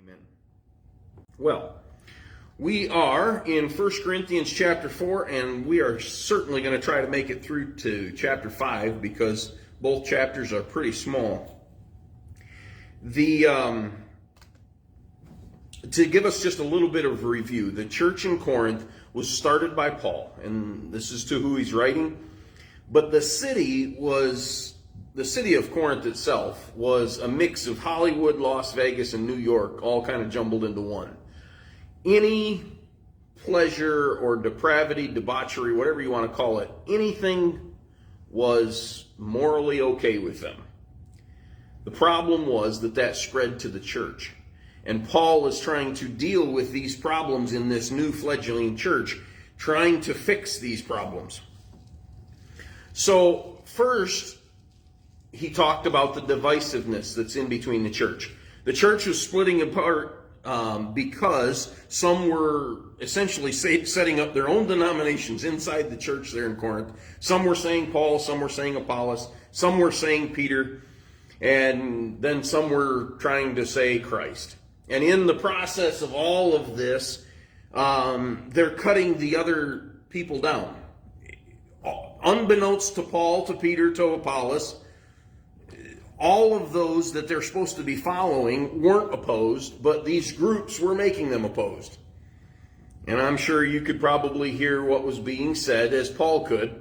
Amen. Well, we are in 1 Corinthians chapter 4, and we are certainly going to try to make it through to chapter 5 because both chapters are pretty small. To give us just a little bit of review, the church in Corinth was started by Paul, and this is to who he's writing. But the city of Corinth itself was a mix of Hollywood, Las Vegas, and New York, all kind of jumbled into one. Any pleasure or depravity, debauchery, whatever you want to call it, anything was morally okay with them. The problem was that spread to the church. And Paul is trying to deal with these problems in this new fledgling church, trying to fix these problems. So first, he talked about the divisiveness that's in between the church. The church was splitting apart because some were essentially setting up their own denominations inside the church there in Corinth. Some were saying Paul, some were saying Apollos, some were saying Peter, and then some were trying to say Christ. And in the process of all of this, they're cutting the other people down. Unbeknownst to Paul, to Peter, to Apollos, all of those that they're supposed to be following weren't opposed, but these groups were making them opposed. And I'm sure you could probably hear what was being said, as Paul could.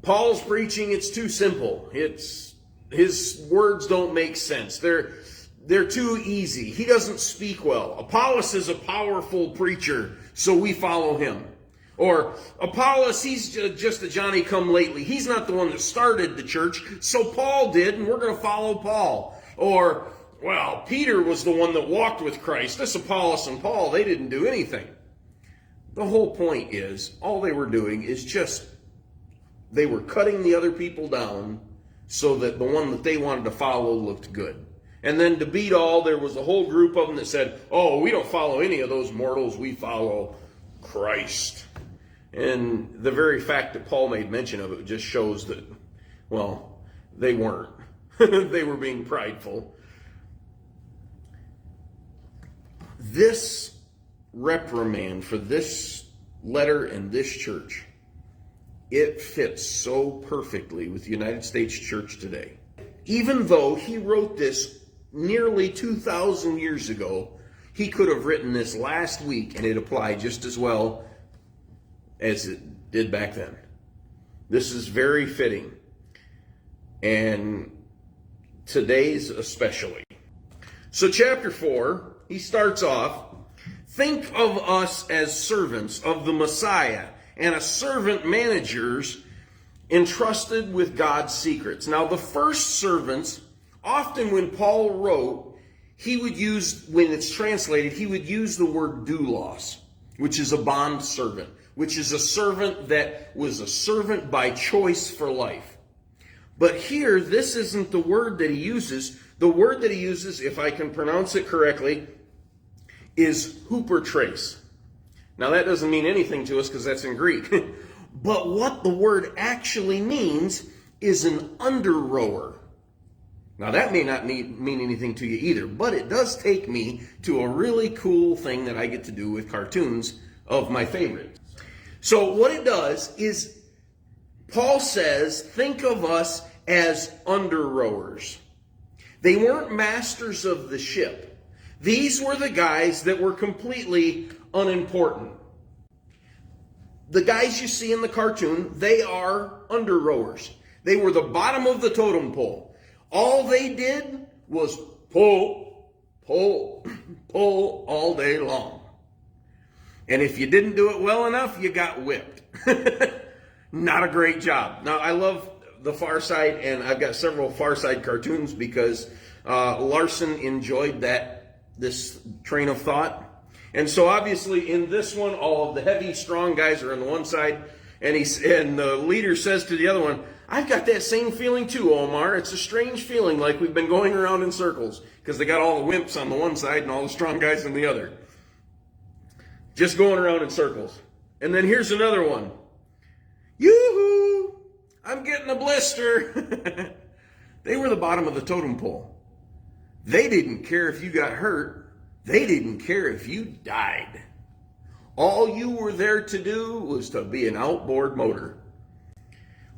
Paul's preaching, it's too simple. His words don't make sense. They're too easy. He doesn't speak well. Apollos is a powerful preacher, so we follow him. Or Apollos, he's just a Johnny-come-lately. He's not the one that started the church, so Paul did, and we're going to follow Paul. Or, well, Peter was the one that walked with Christ. This Apollos and Paul, they didn't do anything. The whole point is, all they were doing is they were cutting the other people down so that the one that they wanted to follow looked good. And then to beat all, there was a whole group of them that said, oh, we don't follow any of those mortals, we follow Christ. And the very fact that Paul made mention of it just shows that, well, they weren't. They were being prideful. This reprimand for this letter and this church, it fits so perfectly with the United States church today. Even though he wrote this nearly 2,000 years ago, he could have written this last week and it applied just as well as it did back then. This is very fitting. And today's especially. So chapter 4, he starts off, think of us as servants of the Messiah and as servant managers entrusted with God's secrets. Now the first servants, often when Paul wrote, he would use, when it's translated, he would use the word doulos, which is a bond servant, which is a servant that was a servant by choice for life. But here, this isn't the word that he uses. The word that he uses, if I can pronounce it correctly, is hupertrace. Now that doesn't mean anything to us because that's in Greek. But what the word actually means is an under-rower. Now that may not mean anything to you either, but it does take me to a really cool thing that I get to do with cartoons of my favorite. So what it does is, Paul says, think of us as under-rowers. They weren't masters of the ship. These were the guys that were completely unimportant. The guys you see in the cartoon, they are under-rowers. They were the bottom of the totem pole. All they did was pull, pull, pull all day long. And if you didn't do it well enough, you got whipped. Not a great job. Now, I love the Far Side, and I've got several Far Side cartoons because Larson enjoyed this train of thought. And so obviously in this one, all of the heavy, strong guys are on the one side, and the leader says to the other one, I've got that same feeling too, Omar. It's a strange feeling, like we've been going around in circles, because they got all the wimps on the one side and all the strong guys on the other. Just going around in circles. And then here's another one. Yoo-hoo! I'm getting a blister. They were the bottom of the totem pole. They didn't care if you got hurt. They didn't care if you died. All you were there to do was to be an outboard motor.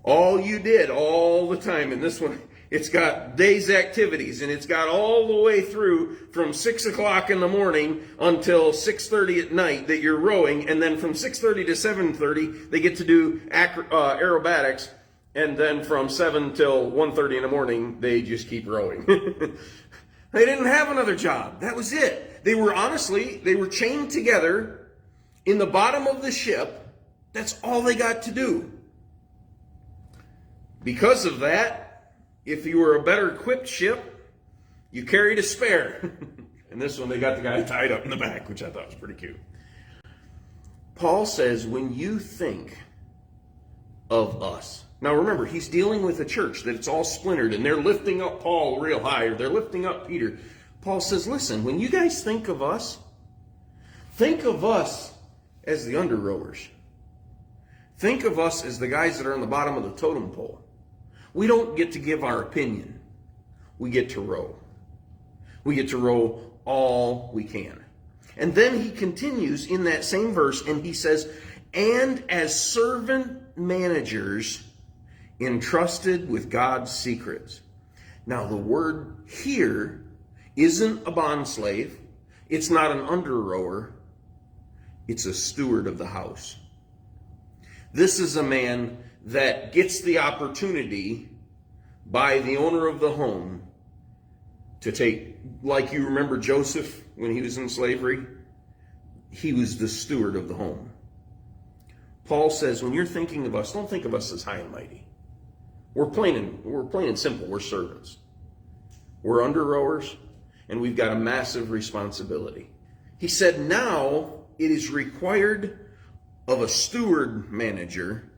All you did all the time. And this one, it's got day's activities, and it's got all the way through from 6 o'clock in the morning until 6:30 at night that you're rowing. And then from 6:30 to 7:30, they get to do aerobatics. And then from 7 till 1:30 in the morning, they just keep rowing. They didn't have another job. That was it. They were chained together in the bottom of the ship. That's all they got to do. Because of that, if you were a better equipped ship, you carried a spare. And this one, they got the guy tied up in the back, which I thought was pretty cute. Paul says, when you think of us. Now remember, he's dealing with a church that it's all splintered, and they're lifting up Paul real high, or they're lifting up Peter. Paul says, listen, when you guys think of us as the under rowers. Think of us as the guys that are on the bottom of the totem pole. We don't get to give our opinion. We get to row. We get to row all we can. And then he continues in that same verse, and he says, and as servant managers entrusted with God's secrets. Now the word here isn't a bondslave. It's not an under rower. It's a steward of the house. This is a man that gets the opportunity by the owner of the home to take, like you remember Joseph when he was in slavery, he was the steward of the home. Paul says, when you're thinking of us, don't think of us as high and mighty. We're plain and simple. We're servants. We're under rowers, and we've got a massive responsibility. He said, now it is required of a steward manager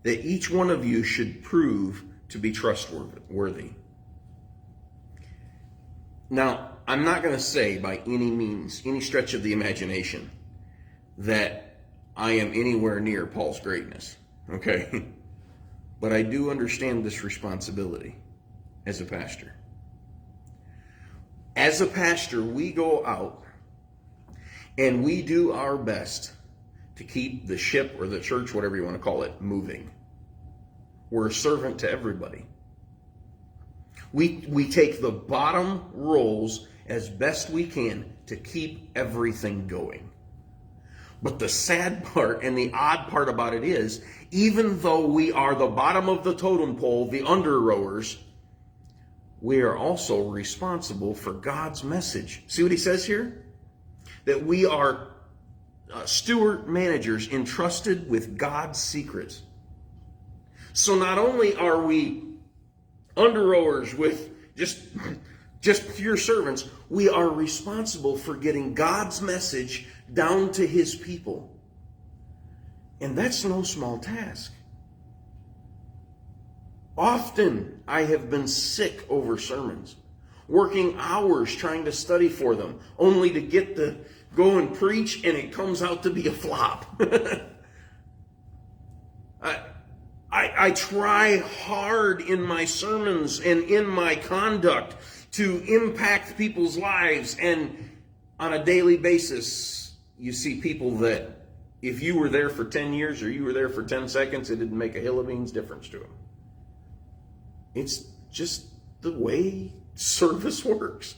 that each one of you should prove to be trustworthy. Now, I'm not going to say by any means, any stretch of the imagination, that I am anywhere near Paul's greatness, okay? But I do understand this responsibility as a pastor. As a pastor, we go out and we do our best to keep the ship or the church, whatever you want to call it, moving. We're a servant to everybody. We take the bottom roles as best we can to keep everything going. But the sad part and the odd part about it is, even though we are the bottom of the totem pole, the under rowers, we are also responsible for God's message. See what he says here? That we are steward managers entrusted with God's secrets. So not only are we under rowers with just pure servants, we are responsible for getting God's message down to his people. And that's no small task. Often I have been sick over sermons, working hours trying to study for them, only to get to go and preach and it comes out to be a flop. I try hard in my sermons and in my conduct to impact people's lives, and on a daily basis, you see people that if you were there for 10 years or you were there for 10 seconds, it didn't make a hill of beans difference to them. It's just the way service works.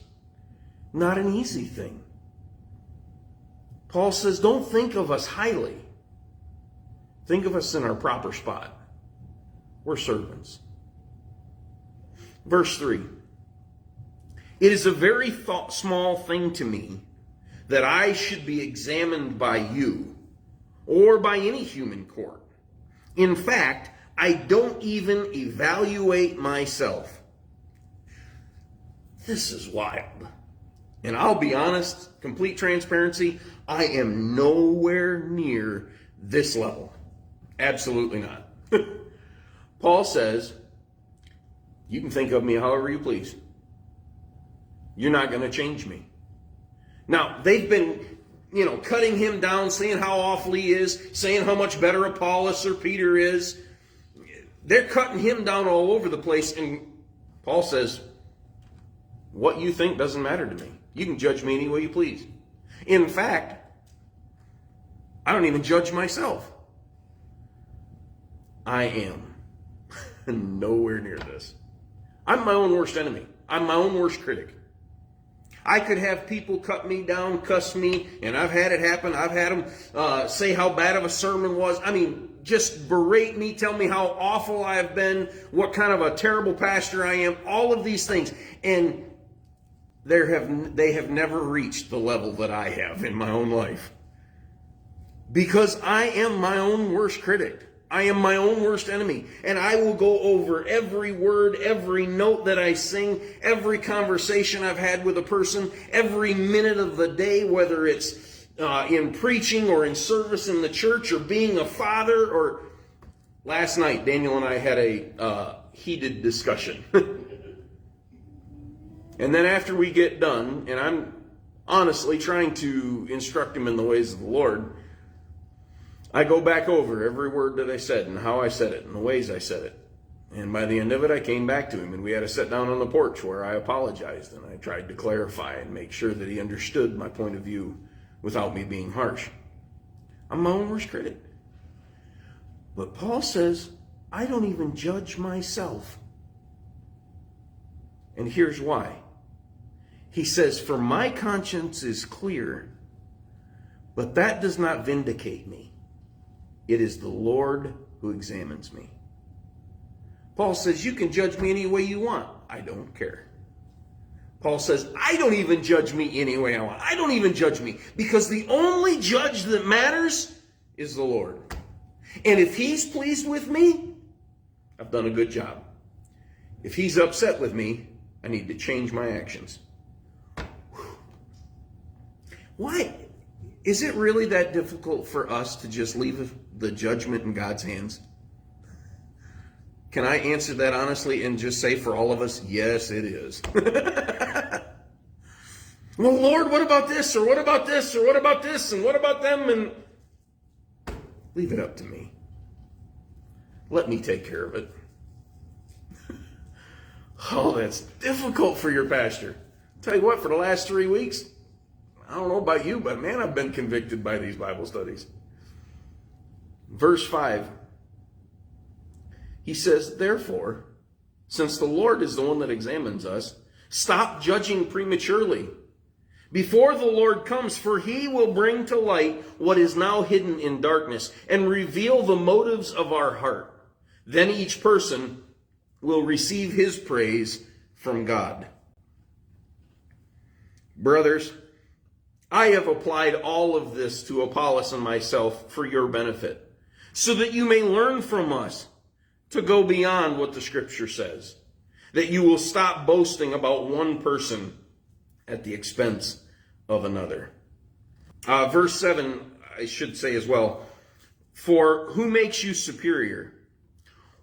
Not an easy thing. Paul says, don't think of us highly. Think of us in our proper spot. We're servants. Verse 3. It is a very small thing to me that I should be examined by you or by any human court. In fact, I don't even evaluate myself. This is wild. And I'll be honest, complete transparency, I am nowhere near this level. Absolutely not. Paul says, you can think of me however you please. You're not going to change me. Now, they've been, cutting him down, saying how awful he is, saying how much better Apollos or Peter is. They're cutting him down all over the place, and Paul says, what you think doesn't matter to me. You can judge me any way you please. In fact, I don't even judge myself. I am nowhere near this. I'm my own worst enemy. I'm my own worst critic. I could have people cut me down, cuss me, and I've had it happen. I've had them say how bad of a sermon was. I mean, just berate me, tell me how awful I have been, what kind of a terrible pastor I am, all of these things. And they have never reached the level that I have in my own life. Because I am my own worst critic. I am my own worst enemy. And I will go over every word, every note that I sing, every conversation I've had with a person, every minute of the day, whether it's in preaching or in service in the church or being a father. Or last night, Daniel and I had a heated discussion. And then after we get done, and I'm honestly trying to instruct him in the ways of the Lord, I go back over every word that I said and how I said it and the ways I said it. And by the end of it, I came back to him and we had to sit down on the porch where I apologized and I tried to clarify and make sure that he understood my point of view without me being harsh. I'm my own worst critic. But Paul says, I don't even judge myself. And here's why. He says, for my conscience is clear, but that does not vindicate me. It is the Lord who examines me. Paul says, you can judge me any way you want. I don't care. Paul says, I don't even judge me any way I want. I don't even judge me. Because the only judge that matters is the Lord. And if he's pleased with me, I've done a good job. If he's upset with me, I need to change my actions. Why? Is it really that difficult for us to just leave the judgment in God's hands? Can I answer that honestly and just say for all of us, yes, it is. Well, Lord, what about this? Or what about this? Or what about this? And what about them? And leave it up to me. Let me take care of it. Oh, that's difficult for your pastor. Tell you what, for the last 3 weeks, I don't know about you, but man, I've been convicted by these Bible studies. Verse 5, he says, therefore, since the Lord is the one that examines us, stop judging prematurely before the Lord comes, for he will bring to light what is now hidden in darkness and reveal the motives of our heart. Then each person will receive his praise from God. Brothers, I have applied all of this to Apollos and myself for your benefit, so that you may learn from us to go beyond what the Scripture says, that you will stop boasting about one person at the expense of another. Verse 7, I should say as well, for who makes you superior?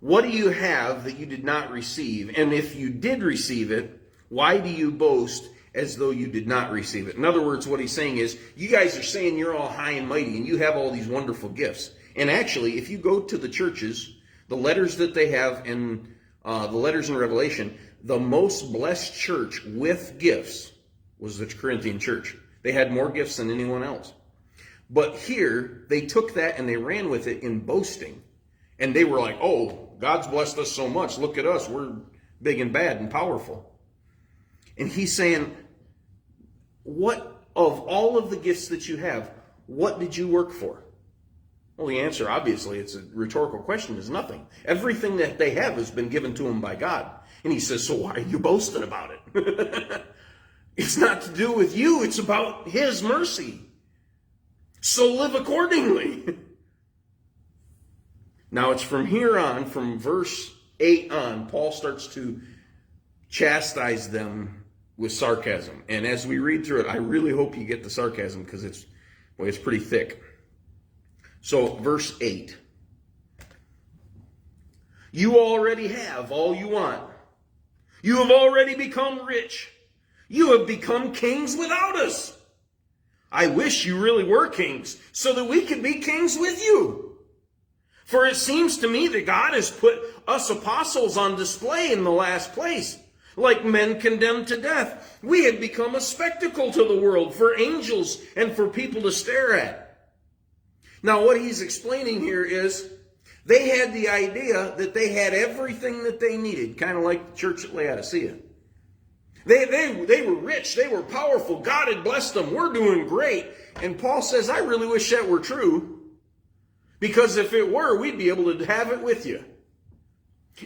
What do you have that you did not receive? And if you did receive it, why do you boast as though you did not receive it? In other words, what he's saying is, you guys are saying you're all high and mighty and you have all these wonderful gifts. And actually, if you go to the churches, the letters that they have in the letters in Revelation, the most blessed church with gifts was the Corinthian church. They had more gifts than anyone else. But here, they took that and they ran with it in boasting. And they were like, oh, God's blessed us so much. Look at us. We're big and bad and powerful. And he's saying, what of all of the gifts that you have, what did you work for? Well, the answer, obviously, it's a rhetorical question, is nothing. Everything that they have has been given to them by God. And he says, so why are you boasting about it? It's not to do with you. It's about his mercy. So live accordingly. Now, it's from here on, from verse 8 on, Paul starts to chastise them with sarcasm. And as we read through it, I really hope you get the sarcasm because it's pretty thick. So, verse 8. You already have all you want. You have already become rich. You have become kings without us. I wish you really were kings so that we could be kings with you. For it seems to me that God has put us apostles on display in the last place. like men condemned to death. We had become a spectacle to the world, for angels and for people to stare at. Now, what he's explaining here is they had the idea that they had everything that they needed, kind of like the church at Laodicea. They were rich, they were powerful, God had blessed them, we're doing great. And Paul says, I really wish that were true, because if it were, we'd be able to have it with you.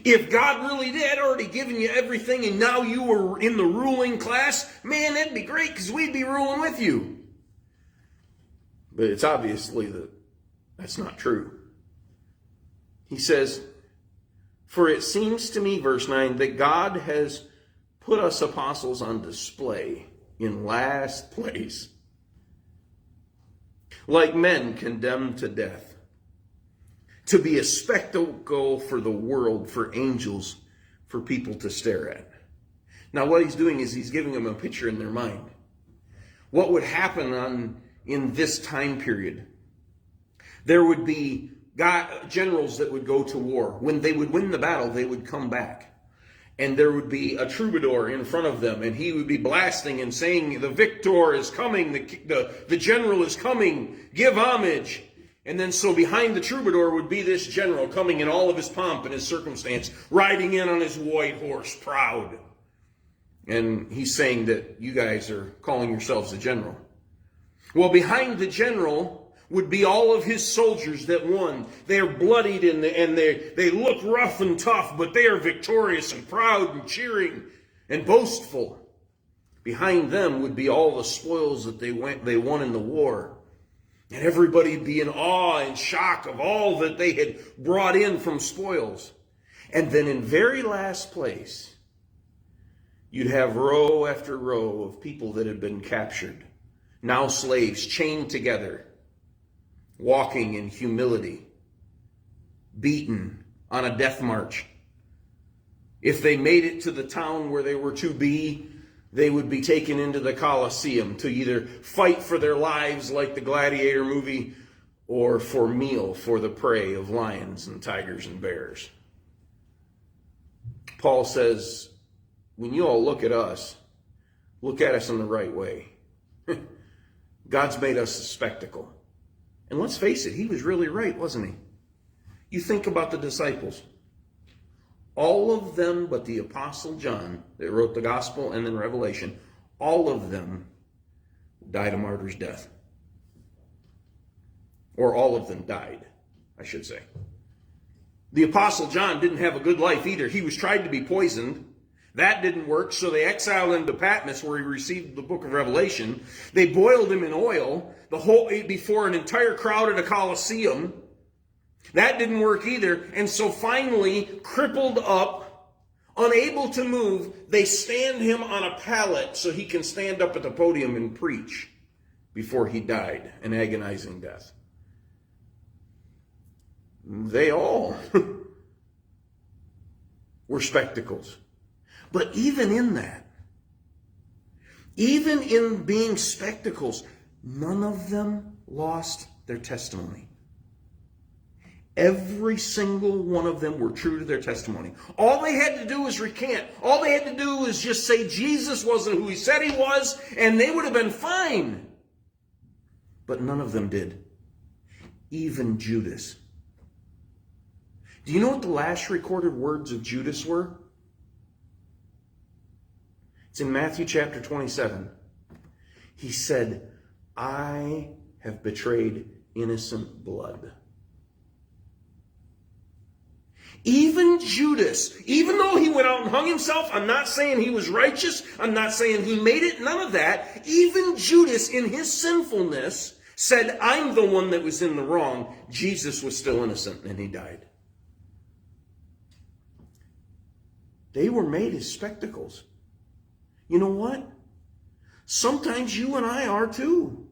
If God really had already given you everything and now you were in the ruling class, man, that'd be great because we'd be ruling with you. But it's obviously that's not true. He says, for it seems to me, verse 9, that God has put us apostles on display in last place, like men condemned to death, to be a spectacle for the world, for angels, for people to stare at. Now what he's doing is he's giving them a picture in their mind. What would happen in this time period? There would be generals that would go to war. When they would win the battle, they would come back. And there would be a troubadour in front of them, and he would be blasting and saying, the victor is coming, the general is coming, give homage. And then so behind the troubadour would be this general coming in all of his pomp and his circumstance, riding in on his white horse, proud. And he's saying that you guys are calling yourselves a general. Well, behind the general would be all of his soldiers that won. They are bloodied and they look rough and tough, but they are victorious and proud and cheering and boastful. Behind them would be all the spoils that they won in the war. And everybody would be in awe and shock of all that they had brought in from spoils. And then in very last place, you'd have row after row of people that had been captured, now slaves, chained together, walking in humility, beaten on a death march. If they made it to the town where they were to be, they would be taken into the Colosseum to either fight for their lives like the Gladiator movie, or for meal for the prey of lions and tigers and bears. Paul says, when you all look at us in the right way. God's made us a spectacle. And let's face it, he was really right, wasn't he? You think about the disciples. All of them but the Apostle John, that wrote the Gospel and then Revelation, all of them died a martyr's death. Or all of them died, I should say. The Apostle John didn't have a good life either. He was tried to be poisoned. That didn't work, so they exiled him to Patmos, where he received the book of Revelation. They boiled him in oil before an entire crowd at a Colosseum. That didn't work either. And so finally, crippled up, unable to move, they stand him on a pallet so he can stand up at the podium and preach before he died an agonizing death. They all were spectacles. But even in that, even in being spectacles, none of them lost their testimony. Every single one of them were true to their testimony. All they had to do was recant. All they had to do was just say Jesus wasn't who he said he was, and they would have been fine. But none of them did. Even Judas. Do you know what the last recorded words of Judas were? It's in Matthew chapter 27. He said, I have betrayed innocent blood. Even Judas, even though he went out and hung himself, I'm not saying he was righteous, I'm not saying he made it, none of that. Even Judas, in his sinfulness, said, I'm the one that was in the wrong. Jesus was still innocent, and he died. They were made as spectacles. You know what? Sometimes you and I are too.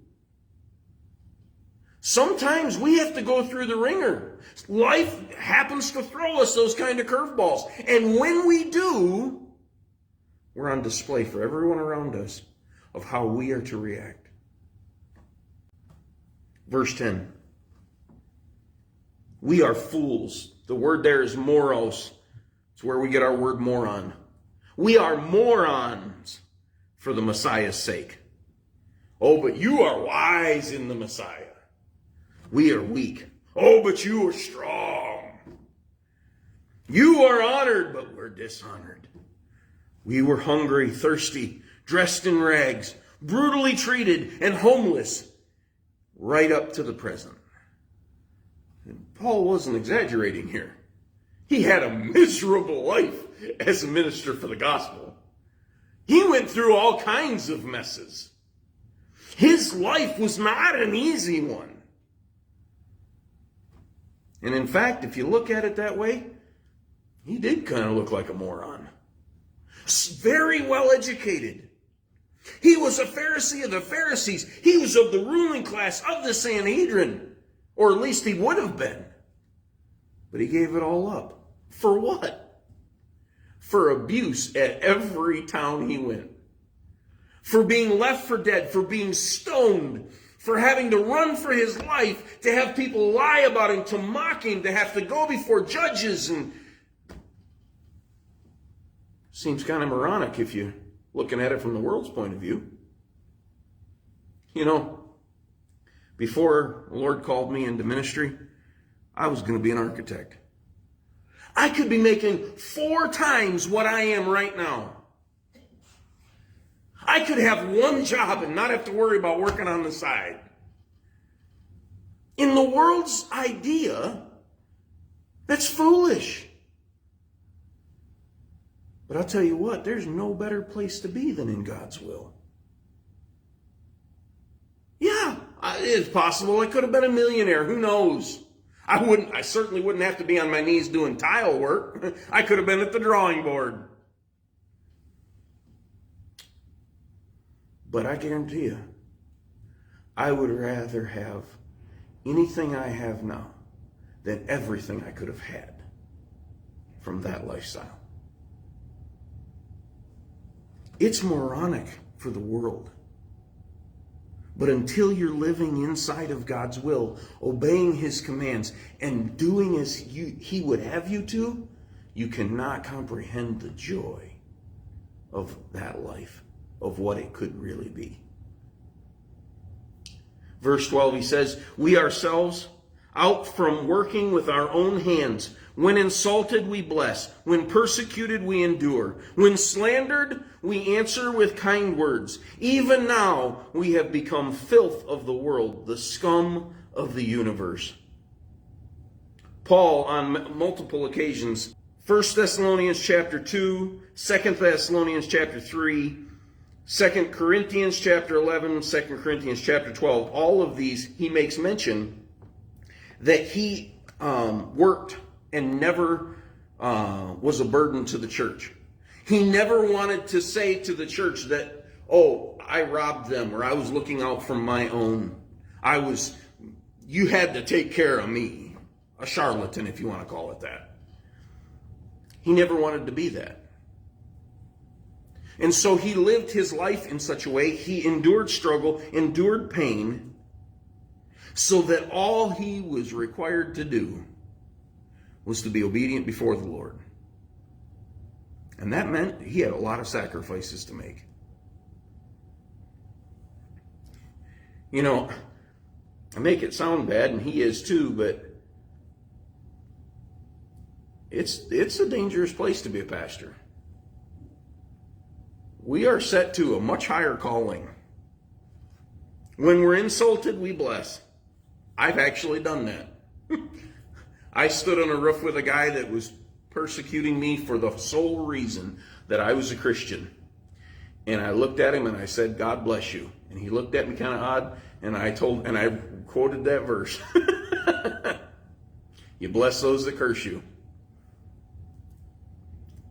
Sometimes we have to go through the ringer. Life happens to throw us those kind of curveballs. And when we do, we're on display for everyone around us of how we are to react. Verse 10. We are fools. The word there is moros. It's where we get our word moron. We are morons for the Messiah's sake. Oh, but you are wise in the Messiah. We are weak. Oh, but you are strong. You are honored, but we're dishonored. We were hungry, thirsty, dressed in rags, brutally treated, and homeless, right up to the present. And Paul wasn't exaggerating here. He had a miserable life as a minister for the gospel. He went through all kinds of messes. His life was not an easy one. And in fact, if you look at it that way, he did kind of look like a moron. Very well educated. He was a Pharisee of the Pharisees. He was of the ruling class of the Sanhedrin. Or at least he would have been. But he gave it all up. For what? For abuse at every town he went. For being left for dead. For being stoned. For having to run for his life. To have people lie about him. To mock him. To have to go before judges. And seems kind of moronic if you're looking at it from the world's point of view. You know, before the Lord called me into ministry, I was going to be an architect. I could be making 4 times what I am right now. I could have one job and not have to worry about working on the side. In the world's idea, that's foolish. But I'll tell you what, there's no better place to be than in God's will. Yeah, it's possible I could have been a millionaire. Who knows? I certainly wouldn't have to be on my knees doing tile work. I could have been at the drawing board. But I guarantee you, I would rather have anything I have now than everything I could have had from that lifestyle. It's moronic for the world. But until you're living inside of God's will, obeying his commands, and doing as he would have you to, you cannot comprehend the joy of that life, of what it could really be. Verse 12, he says, we ourselves, out from working with our own hands, when insulted, we bless. When persecuted, we endure. When slandered, we answer with kind words. Even now, we have become filth of the world, the scum of the universe. Paul, on multiple occasions, 1 Thessalonians chapter 2, 2 Thessalonians chapter 3, 2 Corinthians chapter 11, 2 Corinthians chapter 12, all of these, he makes mention that he worked and never was a burden to the church. He never wanted to say to the church that, oh, I robbed them, or I was looking out for my own. You had to take care of me. A charlatan, if you want to call it that. He never wanted to be that. And so he lived his life in such a way, he endured struggle, endured pain, so that all he was required to do was to be obedient before the Lord. And that meant he had a lot of sacrifices to make. You know, I make it sound bad, and he is too, but it's a dangerous place to be a pastor. We are set to a much higher calling. When we're insulted, we bless. I've actually done that. I stood on a roof with a guy that was persecuting me for the sole reason that I was a Christian. And I looked at him and I said, God bless you. And he looked at me kind of odd, and I quoted that verse. You bless those that curse you.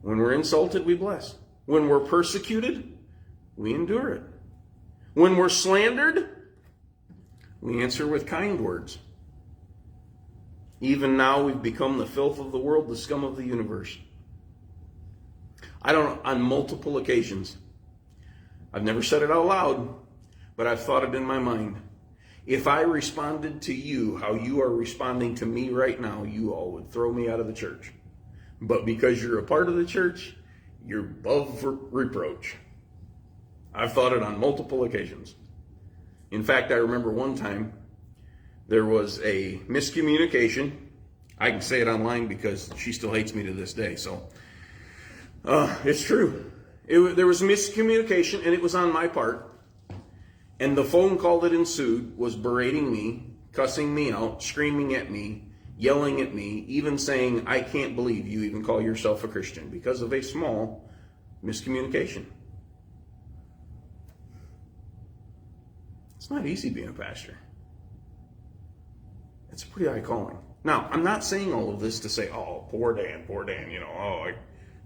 When we're insulted, we bless. When we're persecuted, we endure it. When we're slandered, we answer with kind words. Even now we've become the filth of the world, the scum of the universe. On multiple occasions, I've never said it out loud, but I've thought it in my mind. If I responded to you how you are responding to me right now, you all would throw me out of the church. But because you're a part of the church, you're above reproach. I've thought it on multiple occasions. In fact, I remember one time there was a miscommunication. I can say it online because she still hates me to this day. So it's true. There was miscommunication, and it was on my part. And the phone call that ensued was berating me, cussing me out, screaming at me, yelling at me, even saying, I can't believe you even call yourself a Christian, because of a small miscommunication. It's not easy being a pastor. It's a pretty high calling. Now, I'm not saying all of this to say, oh, poor Dan,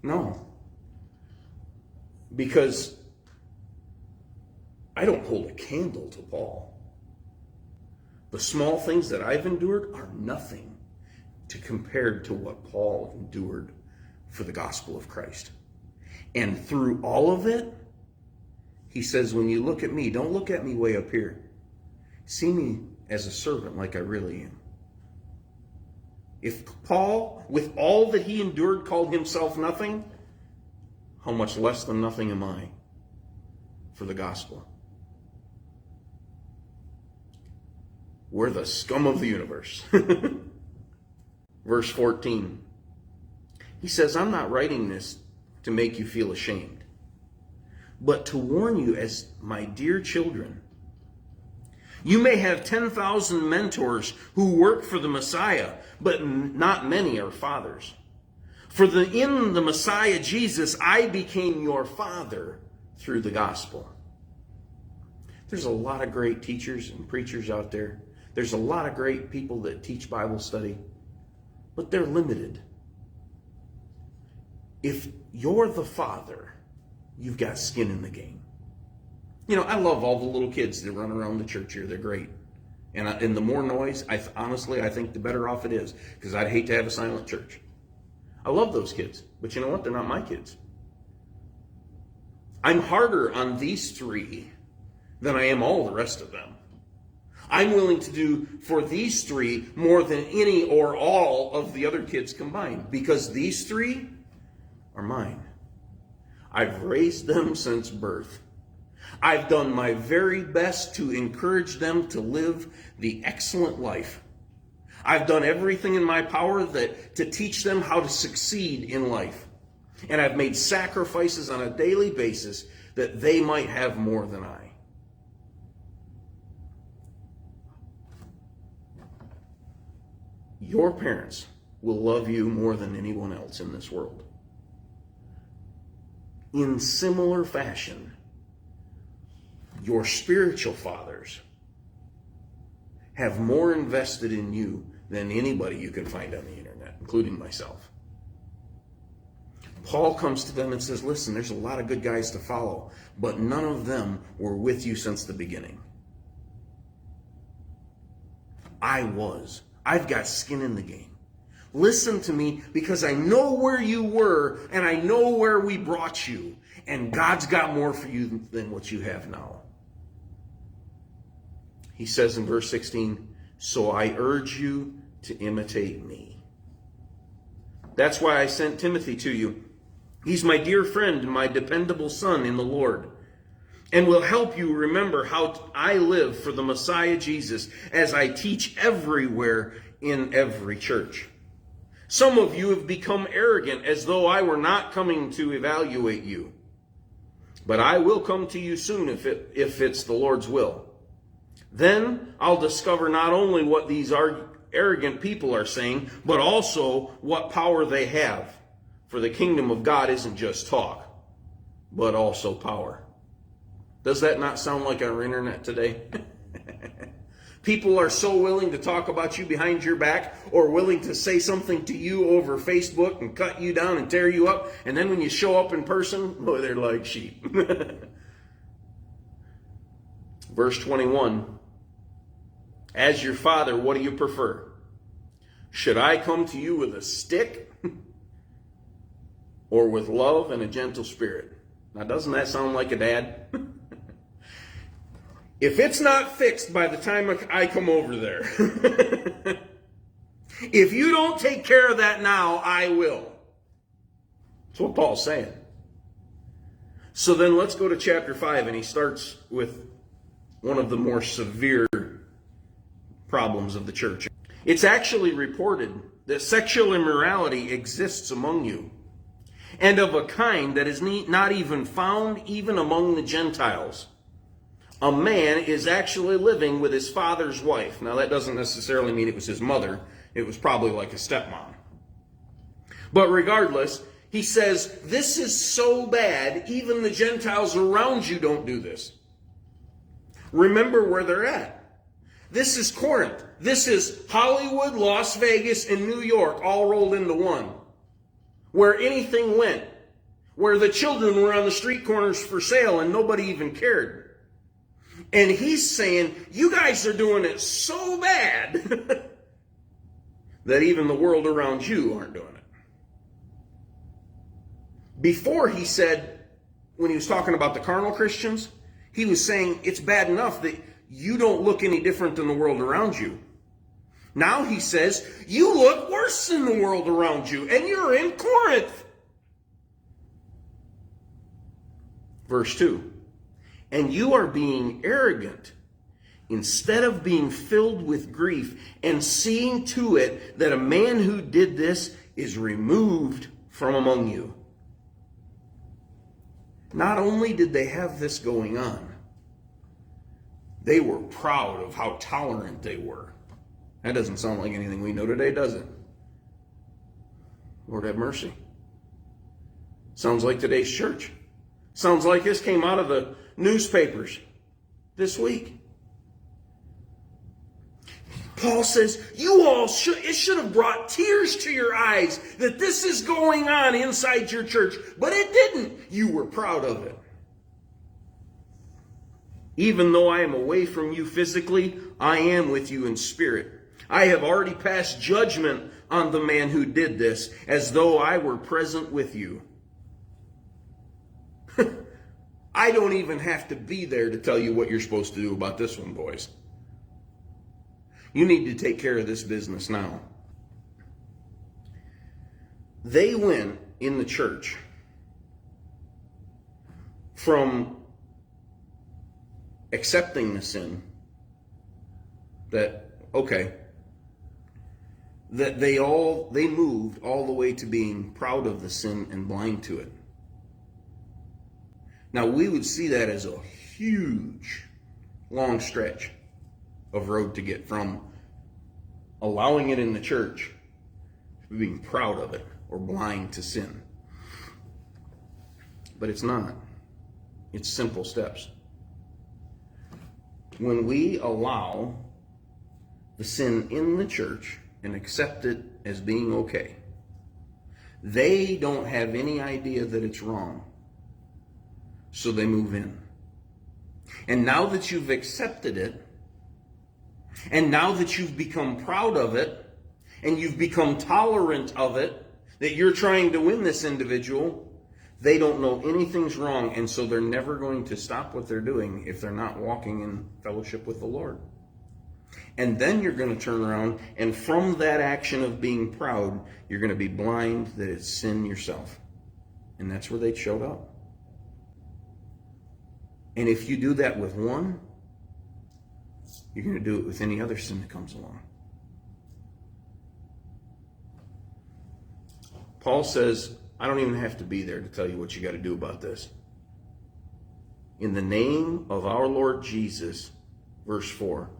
no. Because I don't hold a candle to Paul. The small things that I've endured are nothing compared to what Paul endured for the gospel of Christ. And through all of it, he says, when you look at me, don't look at me way up here. See me as a servant like I really am. If Paul, with all that he endured, called himself nothing, how much less than nothing am I for the gospel? We're the scum of the universe. Verse 14. He says, I'm not writing this to make you feel ashamed, but to warn you as my dear children. You may have 10,000 mentors who work for the Messiah, but not many are fathers. In the Messiah Jesus, I became your father through the gospel. There's a lot of great teachers and preachers out there. There's a lot of great people that teach Bible study, but they're limited. If you're the father, you've got skin in the game. You know, I love all the little kids that run around the church here. They're great. And the more noise, honestly, I think the better off it is, because I'd hate to have a silent church. I love those kids, but you know what? They're not my kids. I'm harder on these three than I am all the rest of them. I'm willing to do for these three more than any or all of the other kids combined, because these three are mine. I've raised them since birth. I've done my very best to encourage them to live the excellent life. I've done everything in my power to teach them how to succeed in life. And I've made sacrifices on a daily basis that they might have more than I. Your parents will love you more than anyone else in this world. In similar fashion, your spiritual fathers have more invested in you than anybody you can find on the internet, including myself. Paul comes to them and says, listen, there's a lot of good guys to follow, but none of them were with you since the beginning. I was. I've got skin in the game. Listen to me, because I know where you were and I know where we brought you. And God's got more for you than what you have now. He says in verse 16, so I urge you to imitate me. That's why I sent Timothy to you. He's my dear friend and my dependable son in the Lord, and will help you remember how I live for the Messiah Jesus as I teach everywhere in every church. Some of you have become arrogant, as though I were not coming to evaluate you. But I will come to you soon if it's the Lord's will. Then I'll discover not only what these arrogant people are saying, but also what power they have. For the kingdom of God isn't just talk, but also power. Does that not sound like our internet today? People are so willing to talk about you behind your back, or willing to say something to you over Facebook and cut you down and tear you up. And then when you show up in person, boy, they're like sheep. Verse 21. As your father, what do you prefer? Should I come to you with a stick, or with love and a gentle spirit? Now, doesn't that sound like a dad? If it's not fixed by the time I come over there, if you don't take care of that now, I will. That's what Paul's saying. So then let's go to chapter 5, and he starts with one of the more severe problems of the church. It's actually reported that sexual immorality exists among you, and of a kind that is not even found even among the Gentiles. A man is actually living with his father's wife. Now, that doesn't necessarily mean it was his mother. It was probably like a stepmom. But regardless, he says, this is so bad, even the Gentiles around you don't do this. Remember where they're at. This is Corinth. This is Hollywood, Las Vegas, and New York all rolled into one. Where anything went. Where the children were on the street corners for sale and nobody even cared. And he's saying, you guys are doing it so bad that even the world around you aren't doing it. Before he said, when he was talking about the carnal Christians, he was saying it's bad enough that you don't look any different than the world around you. Now he says, you look worse than the world around you, and you're in Corinth. Verse 2. And you are being arrogant instead of being filled with grief and seeing to it that a man who did this is removed from among you. Not only did they have this going on, they were proud of how tolerant they were. That doesn't sound like anything we know today, does it? Lord have mercy. Sounds like today's church. Sounds like this came out of the newspapers this week. Paul says, it should have brought tears to your eyes that this is going on inside your church, but it didn't. You were proud of it. Even though I am away from you physically, I am with you in spirit. I have already passed judgment on the man who did this, as though I were present with you. I don't even have to be there to tell you what you're supposed to do about this one, boys. You need to take care of this business now. They went in the church from accepting the sin that they moved all the way to being proud of the sin and blind to it. Now, we would see that as a huge, long stretch of road to get from allowing it in the church to being proud of it or blind to sin. But it's not. It's simple steps. When we allow the sin in the church and accept it as being okay, they don't have any idea that it's wrong. So they move in. And now that you've accepted it, and now that you've become proud of it, and you've become tolerant of it, that you're trying to win this individual, they don't know anything's wrong, and so they're never going to stop what they're doing if they're not walking in fellowship with the Lord. And then you're going to turn around, and from that action of being proud, you're going to be blind that it's sin yourself. And that's where they showed up. And if you do that with one, you're going to do it with any other sin that comes along. Paul says, I don't even have to be there to tell you what you got to do about this. In the name of our Lord Jesus, verse 4,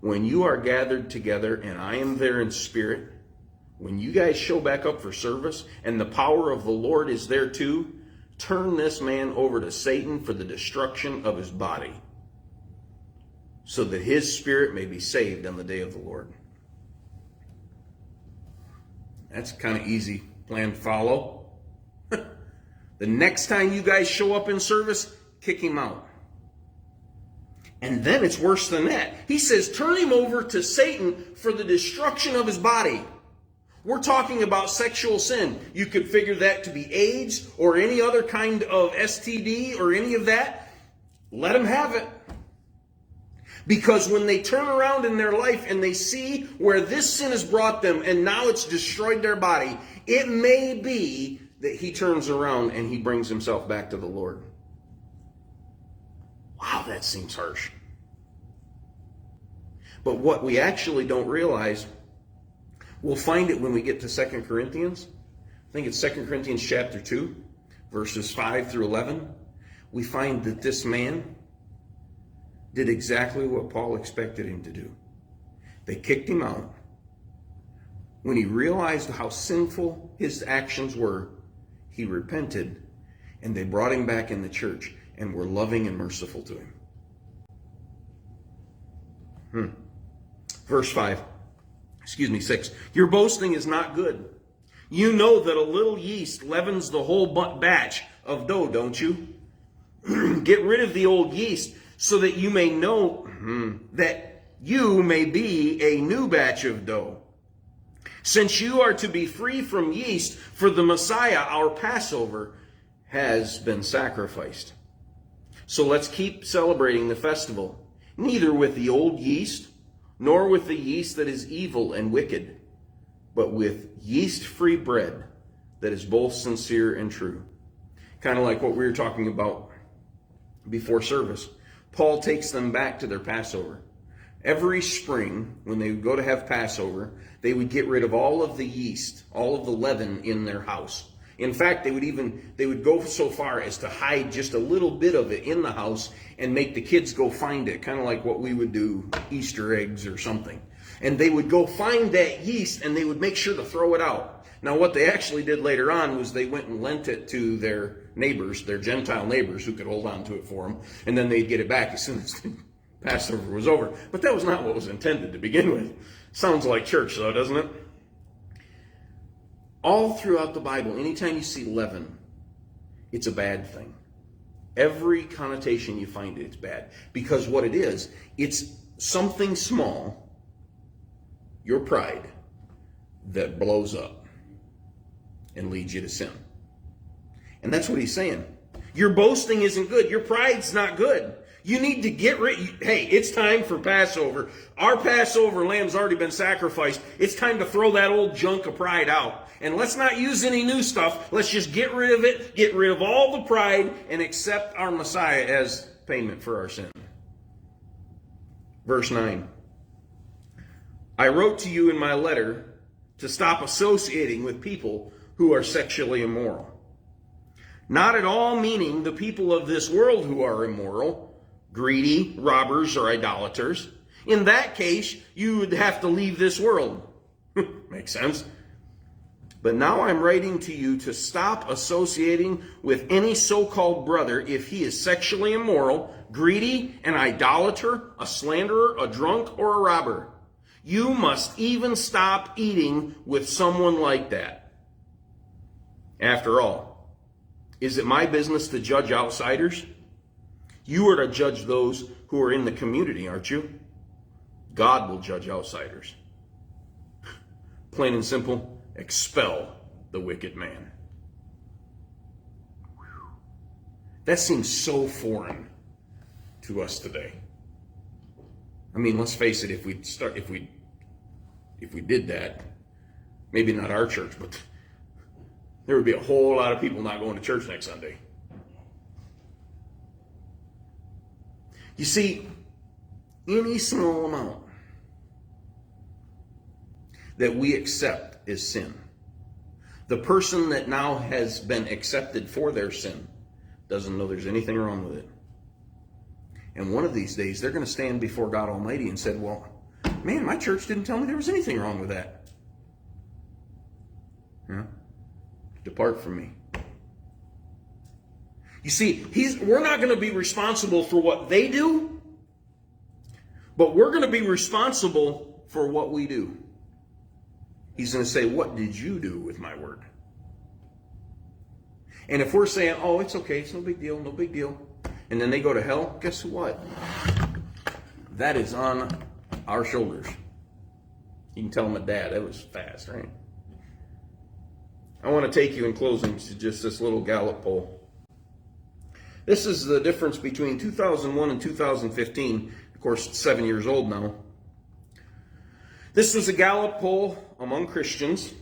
when you are gathered together and I am there in spirit, when you guys show back up for service and the power of the Lord is there too, turn this man over to Satan for the destruction of his body, so that his spirit may be saved on the day of the Lord. That's kind of easy plan to follow. The next time you guys show up in service, kick him out. And then it's worse than that. He says, turn him over to Satan for the destruction of his body. We're talking about sexual sin. You could figure that to be AIDS or any other kind of STD or any of that. Let them have it. Because when they turn around in their life and they see where this sin has brought them and now it's destroyed their body, it may be that he turns around and he brings himself back to the Lord. that seems harsh. But what we actually don't realize, we'll find it when we get to 2 Corinthians. I think it's 2 Corinthians chapter 2, verses 5 through 11. We find that this man did exactly what Paul expected him to do. They kicked him out. When he realized how sinful his actions were, he repented, and they brought him back in the church and were loving and merciful to him. Verse 6. Your boasting is not good. You know that a little yeast leavens the whole batch of dough, don't you? Get rid of the old yeast so that you may know that you may be a new batch of dough. Since you are to be free from yeast, for the Messiah, our Passover, has been sacrificed. So let's keep celebrating the festival, neither with the old yeast, nor with the yeast that is evil and wicked, but with yeast-free bread that is both sincere and true. Kind of like what we were talking about before service. Paul takes them back to their Passover. Every spring, when they would go to have Passover, they would get rid of all of the yeast, all of the leaven in their house. In fact, they would go so far as to hide just a little bit of it in the house and make the kids go find it, kind of like what we would do Easter eggs or something. And they would go find that yeast and they would make sure to throw it out. Now, what they actually did later on was they went and lent it to their neighbors, their Gentile neighbors, who could hold on to it for them, and then they'd get it back as soon as the Passover was over. But that was not what was intended to begin with. Sounds like church, though, doesn't it? All throughout the Bible, anytime you see leaven, it's a bad thing. Every connotation you find it's bad. Because what it is, it's something small, your pride, that blows up and leads you to sin. And that's what he's saying. Your boasting isn't good. Your pride's not good. You need to get rid. Hey, it's time for Passover. Our Passover lamb's already been sacrificed. It's time to throw that old junk of pride out. And let's not use any new stuff. Let's just get rid of it, get rid of all the pride, and accept our Messiah as payment for our sin. Verse 9. I wrote to you in my letter to stop associating with people who are sexually immoral. Not at all meaning the people of this world who are immoral, greedy, robbers, or idolaters. In that case, you would have to leave this world. Makes sense. But now I'm writing to you to stop associating with any so-called brother if he is sexually immoral, greedy, an idolater, a slanderer, a drunk, or a robber. You must even stop eating with someone like that. After all, is it my business to judge outsiders? You are to judge those who are in the community, aren't you? God will judge outsiders. Plain and simple, expel the wicked man. That seems so foreign to us today. I mean, let's face it, if we did that, maybe not our church, but there would be a whole lot of people not going to church next Sunday. You see, any small amount that we accept is sin. The person that now has been accepted for their sin doesn't know there's anything wrong with it. And one of these days, they're going to stand before God Almighty and say, well, man, my church didn't tell me there was anything wrong with that. Yeah? Depart from me. You see, we're not going to be responsible for what they do, but we're going to be responsible for what we do. He's going to say, what did you do with my word? And if we're saying, oh, it's okay, it's no big deal, no big deal, and then they go to hell, guess what? That is on our shoulders. You can tell them, Dad, that was fast, right? I want to take you in closing to just this little Gallup poll. This is the difference between 2001 and 2015. Of course, it's 7 years old now. This was a Gallup poll among Christians.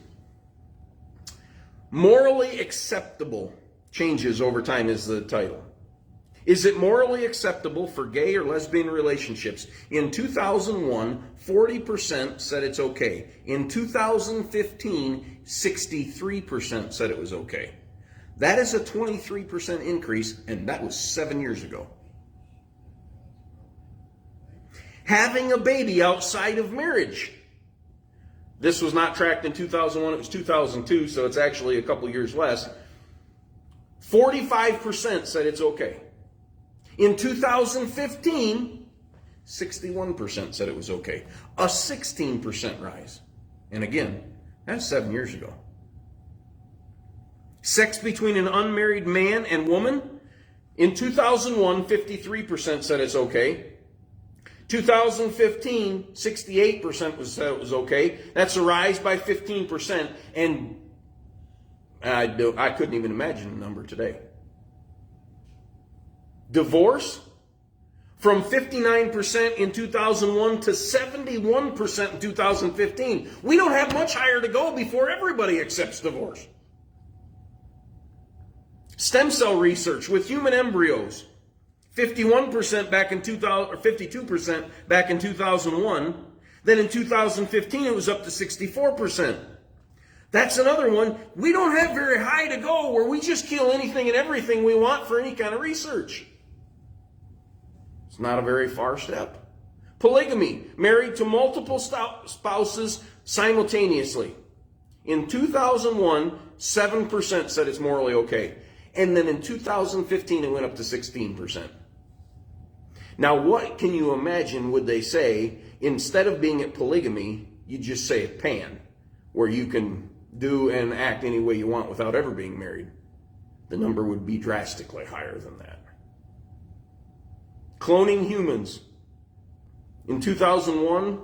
Morally acceptable changes over time is the title. Is it morally acceptable for gay or lesbian relationships? In 2001, 40% said it's okay. In 2015, 63% said it was okay. That is a 23% increase, and that was 7 years ago. Having a baby outside of marriage. This was not tracked in 2001, it was 2002, so it's actually a couple years less. 45% said it's okay. In 2015, 61% said it was okay. A 16% rise. And again, that's 7 years ago. Sex between an unmarried man and woman. In 2001, 53% said it's okay. 2015, 68% said it was okay. That's a rise by 15%. And I couldn't even imagine the number today. Divorce, from 59% in 2001 to 71% in 2015. We don't have much higher to go before everybody accepts divorce. Stem cell research with human embryos, 51% back in 2000, or 52% back in 2001. Then in 2015, it was up to 64%. That's another one. We don't have very high to go where we just kill anything and everything we want for any kind of research. It's not a very far step. Polygamy, married to multiple spouses simultaneously. In 2001, 7% said it's morally okay. And then in 2015, it went up to 16%. Now, what can you imagine would they say, instead of being at polygamy, you just say at pan, where you can do and act any way you want without ever being married? The number would be drastically higher than that. Cloning humans. In 2001,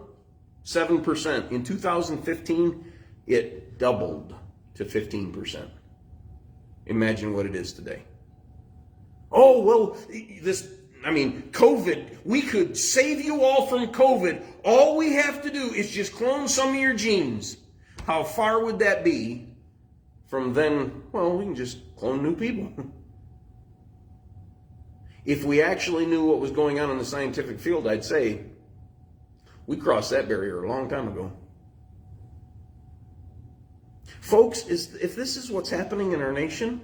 7%. In 2015, it doubled to 15%. Imagine what it is today. Oh, well, COVID, we could save you all from COVID. All we have to do is just clone some of your genes. How far would that be from then? Well, we can just clone new people. If we actually knew what was going on in the scientific field, I'd say we crossed that barrier a long time ago. Folks, if this is what's happening in our nation,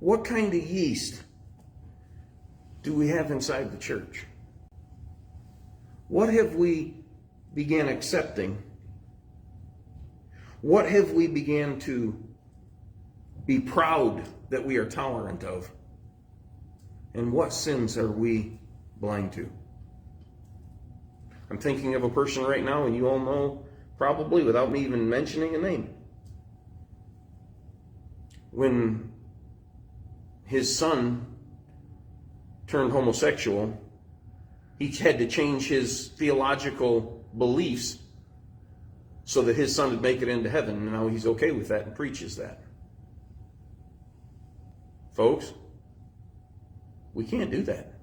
what kind of yeast do we have inside the church? What have we began accepting? What have we began to be proud that we are tolerant of? And what sins are we blind to? I'm thinking of a person right now, and you all know probably without me even mentioning a name. When his son turned homosexual, he had to change his theological beliefs so that his son would make it into heaven. And now he's okay with that and preaches that. Folks, we can't do that.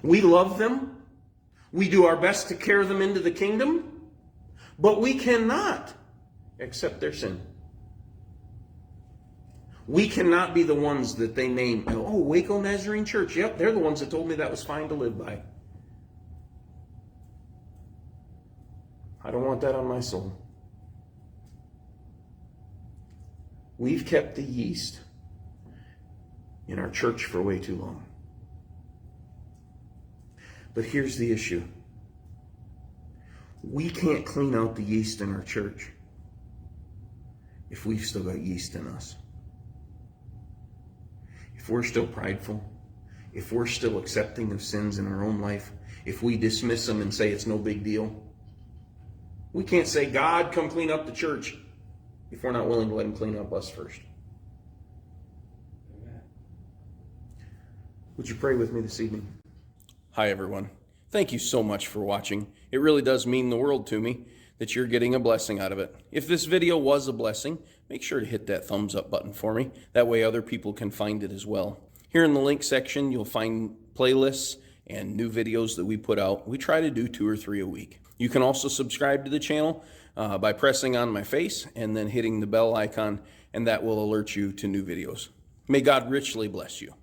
We love them. We do our best to carry them into the kingdom, but we cannot accept their sin. We cannot be the ones that they name. Oh, Waco Nazarene Church. Yep, they're the ones that told me that was fine to live by. I don't want that on my soul. We've kept the yeast in our church for way too long. But here's the issue. We can't clean out the yeast in our church if we've still got yeast in us. If we're still prideful, if we're still accepting of sins in our own life, if we dismiss them and say it's no big deal, we can't say, God, come clean up the church, if we're not willing to let him clean up us first. Amen. Would you pray with me this evening? Hi, everyone. Thank you so much for watching. It really does mean the world to me that you're getting a blessing out of it. If this video was a blessing, make sure to hit that thumbs up button for me. That way other people can find it as well. Here in the link section, you'll find playlists and new videos that we put out. We try to do 2 or 3 a week. You can also subscribe to the channel by pressing on my face and then hitting the bell icon, and that will alert you to new videos. May God richly bless you.